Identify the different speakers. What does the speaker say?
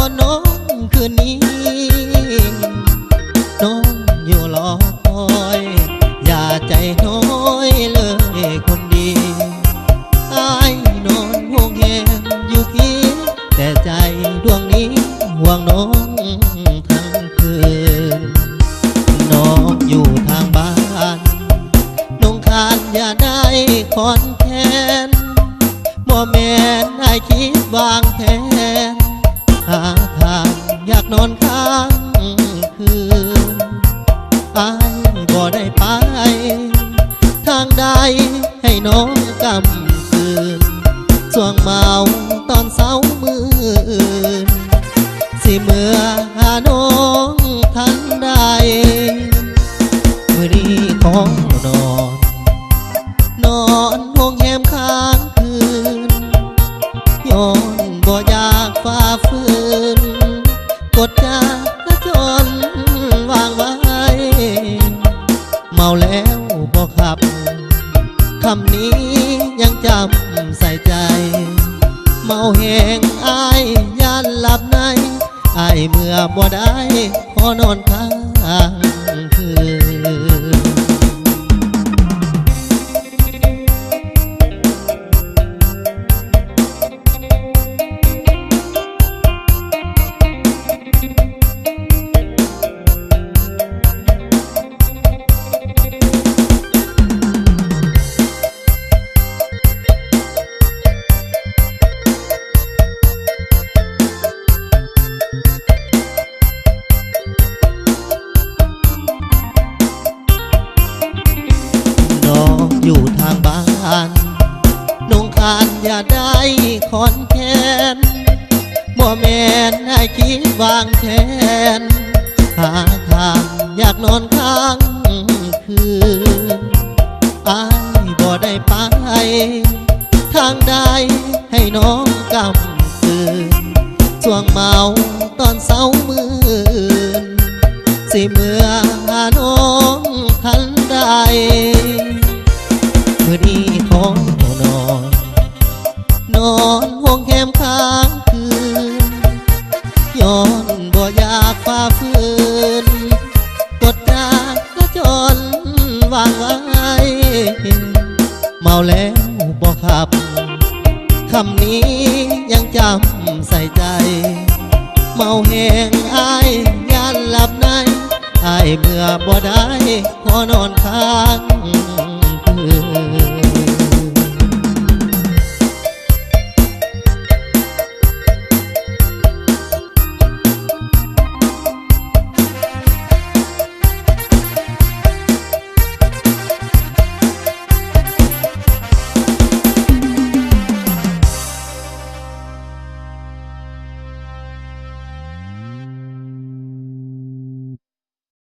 Speaker 1: อนน้องคืนนี้น้องอยู่รอคอยอย่าใจน้อยเลยคนดีอ้ายนอนห่วงแหงอยู่คิดแต่ใจดวงนี้ห่วงน้องทั้งคืนน้องอยู่ทางบ้านน้องคานอย่าได้คอนแค้นบ่แม่นได้คิดวางแผนหาทางอยากนอนค้างคืนอ้ายบ่ได้ไปทางใดให้น้องกำคืนส่วงเมาตอนเช้ามืออื่นสิเมื่อหาน้องทันใดมื้อนี้ขอนอนห่วงแหมค้างคืนย้อนบ่อยากฝ่าฝืนกดจากจนวางไว้เมาแล้วบ่ขับคำนี้ยังจำใส่ใจเมาแหงอ้ายยันหลับในอ้ายเมื่อบ่ได้ขอนอนค้างคืนอยู่ทางบ้านน้องคานอย่าได้คอนแค้นบ่แม่นให้คิดวางแผนหาทางอยากนอนค้างคืนอ้ายบ่ได้ไปทางใดให้น้องกำคืนช่วงเมาตอนเช้ามืออื่นสิเมื่อหาน้องทันใดมื้อนี้ขอนอนห่วงแหมค้างคืนย้อนบ่อยากฝ่าฝืนกดจากจนวางไว้เมาแล้วบ่ขับคำนี้ยังจำใส่ใจเมาแหงอ้ายยันหลับในอ้ายเมื่อบ่ได้ขอนอนค้าง